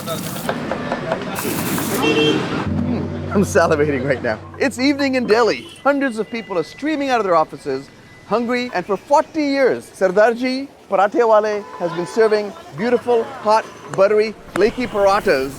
I'm salivating right now. It's evening in Delhi. Hundreds of people are streaming out of their offices, hungry, and for 40 years, Sardarji Parathe Wale has been serving beautiful, hot, buttery, flaky parathas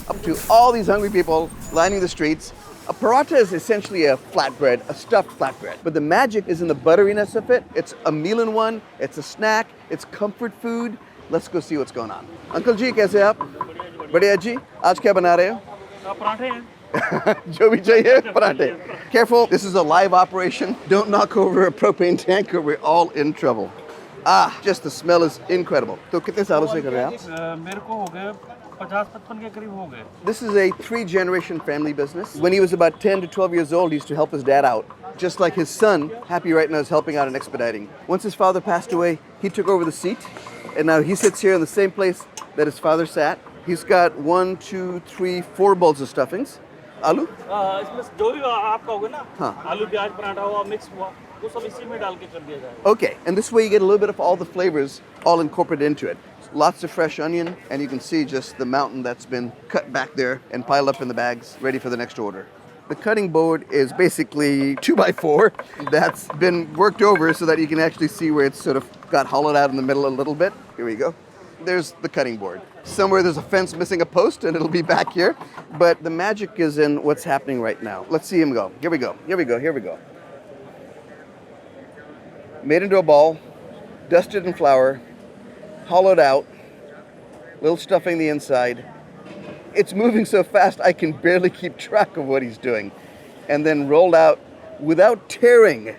up to all these hungry people lining the streets. A paratha is essentially a flatbread, a stuffed flatbread. But the magic is in the butteriness of it. It's a meal in one, it's a snack, it's comfort food. Let's go see what's going on. Uncle Ji, kaise aap? Badhiya ji, aaj kya bana rahe ho? Parathe. Jo bhi chahiye, parathe. Careful, this is a live operation. Don't knock over a propane tank or we're all in trouble. Ah, just the smell is incredible. So, kitne saalon se kar rahe hain aap? मेरे को हो गए 50-55 के करीब हो गए. This is a 3-generation family business. When he was about 10 to 12 years old, he used to help his dad out. Just like his son, Happy right now is helping out and expediting. Once his father passed away, he took over the seat. And now he sits here in the same place that his father sat. He's got 1, 2, 3, 4 bowls of stuffings. Aloo? इसमें जो भी आपका होगा ना, हाँ. आलू प्याज पराठा हुआ मिक्स हुआ, वो सब इसी में डाल के कर दिया जाएगा. Okay, and this way you get a little bit of all the flavors all incorporated into it. Lots of fresh onion, and you can see just the mountain that's been cut back there and piled up in the bags, ready for the next order. The cutting board is basically 2x4 that's been worked over so that you can actually see where it's sort of got hollowed out in the middle a little bit. Here we go. There's the cutting board. Somewhere there's a fence missing a post and it'll be back here. But the magic is in what's happening right now. Let's see him go. Here we go. Here we go. Here we go. Made into a ball, dusted in flour, hollowed out, little stuffing the inside. It's moving so fast I can barely keep track of what he's doing. And then rolled out without tearing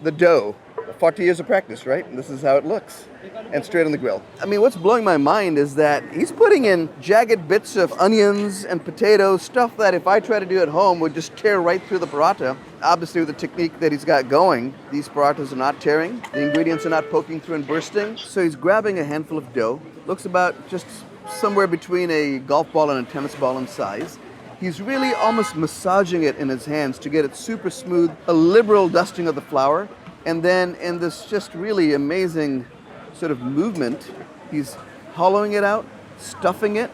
the dough. 40 years of practice, right? And this is how it looks. And straight on the grill. I mean, what's blowing my mind is that he's putting in jagged bits of onions and potatoes, stuff that if I try to do at home would just tear right through the paratha. Obviously with the technique that he's got going, these parathas are not tearing. The ingredients are not poking through and bursting. So he's grabbing a handful of dough. Looks about just somewhere between a golf ball and a tennis ball in size. He's really almost massaging it in his hands to get it super smooth, a liberal dusting of the flour. And then in this just really amazing sort of movement, he's hollowing it out, stuffing it,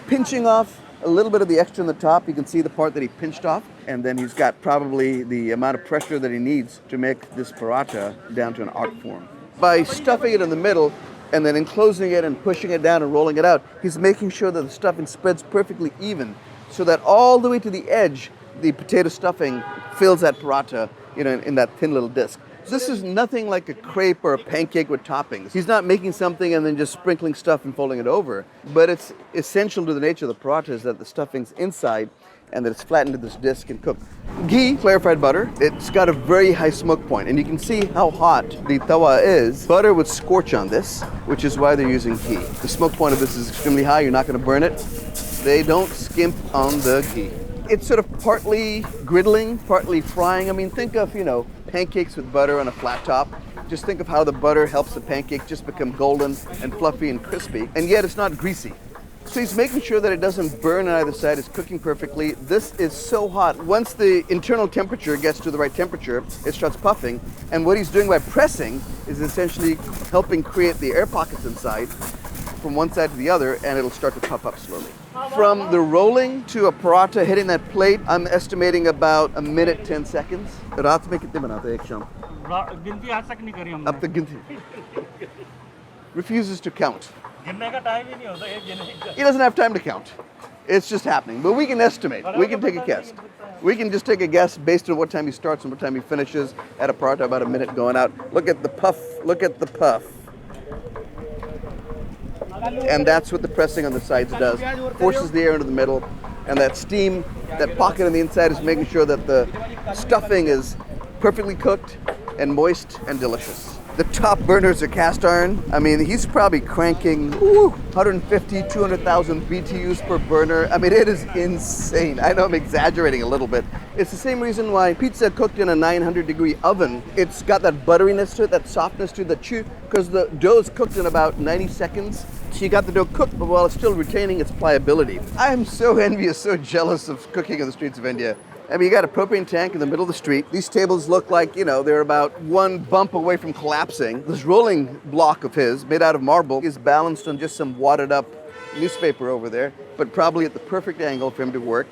pinching off a little bit of the extra in the top. You can see the part that he pinched off. And then he's got probably the amount of pressure that he needs to make this paratha down to an art form. By stuffing it in the middle and then enclosing it and pushing it down and rolling it out, he's making sure that the stuffing spreads perfectly even so that all the way to the edge, the potato stuffing fills that paratha, in that thin little disc. This is nothing like a crepe or a pancake with toppings. He's not making something and then just sprinkling stuff and folding it over. But it's essential to the nature of the paratha is that the stuffing's inside and that it's flattened to this disc and cooked. Ghee, clarified butter, it's got a very high smoke point. And you can see how hot the tawa is. Butter would scorch on this, which is why they're using ghee. The smoke point of this is extremely high. You're not going to burn it. They don't skimp on the ghee. It's sort of partly griddling, partly frying. I mean, think of, pancakes with butter on a flat top. Just think of how the butter helps the pancake just become golden and fluffy and crispy, and yet it's not greasy. So he's making sure that it doesn't burn on either side. It's cooking perfectly. This is so hot. Once the internal temperature gets to the right temperature, it starts puffing. And what he's doing by pressing is essentially helping create the air pockets inside from one side to the other, and it'll start to puff up slowly. From the rolling to a paratha hitting that plate, I'm estimating about a minute, 10 seconds. रात में कितने बनाते हैं एक शाम? गिनती आज तक नहीं करी हमने. अब तक गिनती. Refuses to count. गिनने का टाइम ही नहीं होता एक गिनने का. He doesn't have time to count. It's just happening. But we can estimate. We can take a guess. We can just take a guess based on what time he starts and what time he finishes at a paratha, about a minute going out. Look at the puff. Look at the puff. And that's what the pressing on the sides does. Forces the air into the middle. And that steam, that pocket on the inside is making sure that the stuffing is perfectly cooked and moist and delicious. The top burners are cast iron. I mean, he's probably cranking 150, 200,000 BTUs per burner. I mean, it is insane. I know I'm exaggerating a little bit. It's the same reason why pizza cooked in a 900-degree oven, it's got that butteriness to it, that softness to it, that chew, because the dough is cooked in about 90 seconds. So you got the dough cooked, but while it's still retaining its pliability. I am so envious, so jealous of cooking in the streets of India. I mean, you got a propane tank in the middle of the street. These tables look like, they're about one bump away from collapsing. This rolling block of his, made out of marble, is balanced on just some wadded up newspaper over there, but probably at the perfect angle for him to work.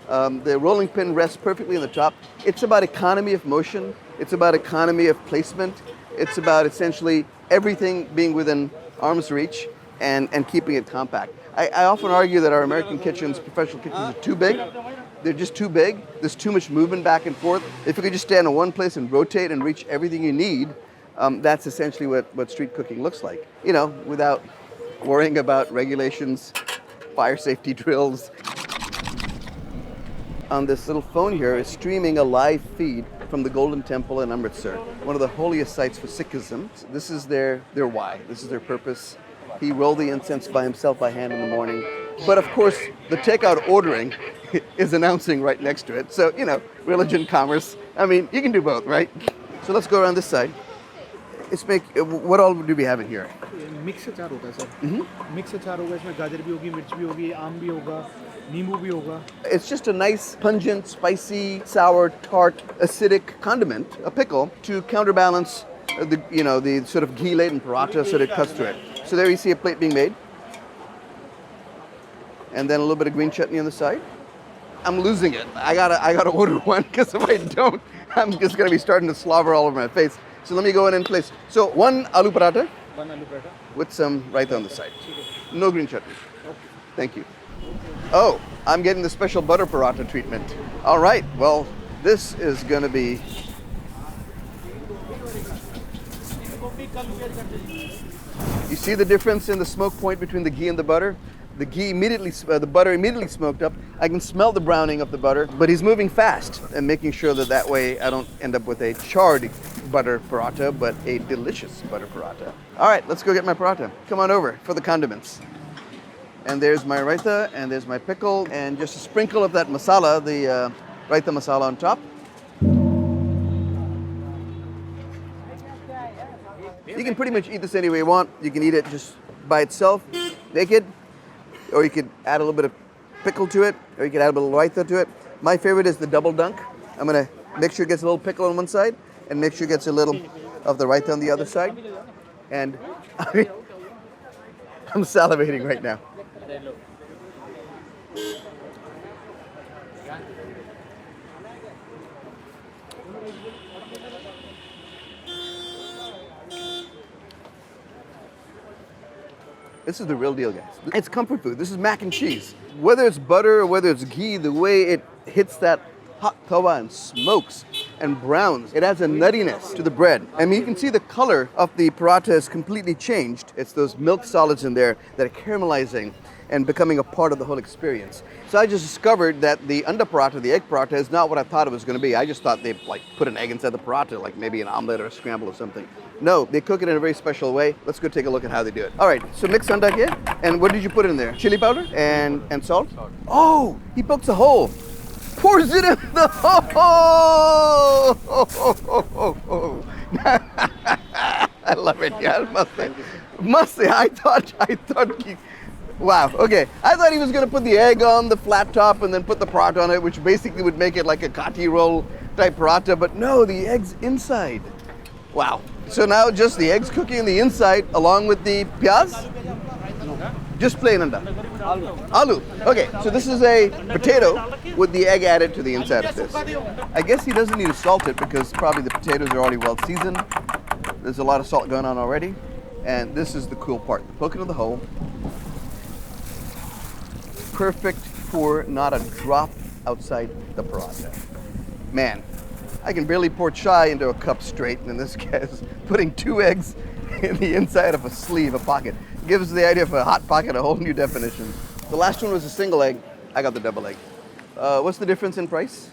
The rolling pin rests perfectly on the top. It's about economy of motion. It's about economy of placement. It's about essentially everything being within arm's reach and keeping it compact. I often argue that our American kitchens, professional kitchens, are too big. They're just too big. There's too much movement back and forth. If you could just stand in one place and rotate and reach everything you need, that's essentially what street cooking looks like. You know, without worrying about regulations, fire safety drills. On this little phone here is streaming a live feed from the Golden Temple in Amritsar, one of the holiest sites for Sikhism. This is their why. This is their purpose. He rolled the incense by himself by hand in the morning. But of course, the takeout ordering is announcing right next to it. So, you know, religion, commerce. I mean, you can do both, right? So let's go around this side. What all do we have in here? Mix अचार होता है sir mix अचार होगा इसमें गाजर भी होगी मिर्च भी होगी आम भी होगा नींबू भी होगा It's just a nice, pungent, spicy, sour, tart, acidic condiment, a pickle, to counterbalance the sort of ghee-laden paratha so that it cuts through it. So there you see a plate being made. And then a little bit of green chutney on the side. I'm losing it. I gotta order one, because if I don't, I'm just gonna be starting to slobber all over my face. So let me go in and place. So one aloo paratha. One aloo paratha. With some raita on the side. No green chutney. Okay. Thank you. Oh, I'm getting the special butter paratha treatment. All right, well, this is gonna be... You see the difference in the smoke point between the ghee and the butter? The butter immediately smoked up. I can smell the browning of the butter, but he's moving fast and making sure that way I don't end up with a charred butter paratha, but a delicious butter paratha. All right, let's go get my paratha. Come on over for the condiments. And there's my raita, and there's my pickle, and just a sprinkle of that masala, the raita masala on top. You can pretty much eat this any way you want. You can eat it just by itself, naked, or you could add a little bit of pickle to it, or you could add a little raita to it. My favorite is the double dunk. I'm gonna make sure it gets a little pickle on one side, and make sure it gets a little of the raita on the other side. And I mean, I'm salivating right now. This is the real deal, guys. It's comfort food. This is mac and cheese. Whether it's butter or whether it's ghee, the way it hits that hot tawa and smokes and browns, it adds a nuttiness to the bread. I mean, you can see the color of the paratha has completely changed. It's those milk solids in there that are caramelizing and becoming a part of the whole experience. So I just discovered that the anda paratha, the egg paratha, is not what I thought it was going to be. I just thought they put an egg inside the paratha, like maybe an omelet or a scramble or something. No, they cook it in a very special way. Let's go take a look at how they do it. All right, so mix anda here. And what did you put in there? Chili powder and salt? Oh, he pokes a hole. Pours it in the hole. I love it. Yeah, must say. I thought. Wow, okay. I thought he was going to put the egg on the flat top and then put the paratha on it, which basically would make it like a kati roll type paratha, but no, the egg's inside. Wow. So now just the eggs cooking on the inside along with the pyaz? Just plain anda. Aloo. Okay, so this is a potato with the egg added to the inside of this. I guess he doesn't need to salt it because probably the potatoes are already well seasoned. There's a lot of salt going on already. And this is the cool part. The poke into the hole. Perfect pour, not a drop outside the paratha. Man, I can barely pour chai into a cup straight, and this guy's putting 2 eggs in the inside of a sleeve, a pocket. Gives the idea of a hot pocket a whole new definition. The last one was a single egg. I got the double egg. What's the difference in price?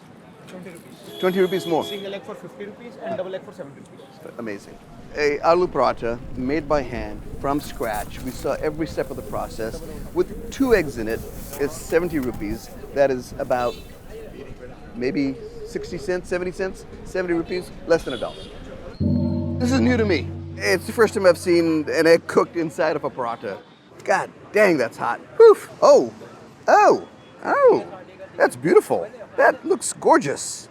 20 rupees. 20 rupees more. Single egg for 50 rupees and double egg for 70 rupees. Amazing. A aloo paratha made by hand from scratch. We saw every step of the process with 2 eggs in it. It's 70 rupees. That is about maybe 60 cents, 70 cents, 70 rupees, less than $1. This is new to me. It's the first time I've seen an egg cooked inside of a paratha. God dang, that's hot. Poof. Oh, that's beautiful. That looks gorgeous.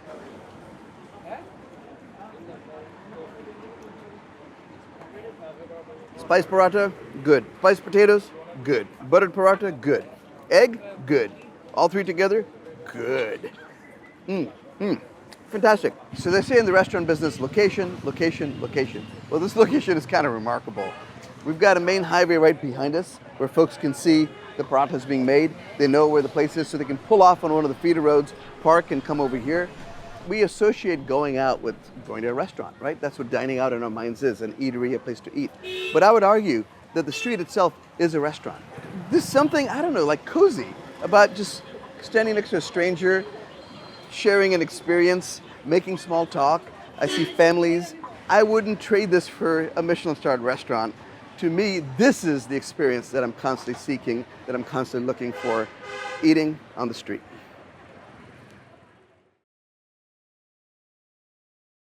Spiced paratha, good. Spiced potatoes, good. Buttered paratha, good. Egg, good. All three together, good. Fantastic. So they say in the restaurant business, location, location, location. Well, this location is kind of remarkable. We've got a main highway right behind us where folks can see the parathas being made. They know where the place is, so they can pull off on one of the feeder roads, park, and come over here. We associate going out with going to a restaurant, right? That's what dining out in our minds is, an eatery, a place to eat. But I would argue that the street itself is a restaurant. There's something, I don't know, like cozy about just standing next to a stranger, sharing an experience, making small talk. I see families. I wouldn't trade this for a Michelin-starred restaurant. To me, this is the experience that I'm constantly seeking, that I'm constantly looking for, eating on the street.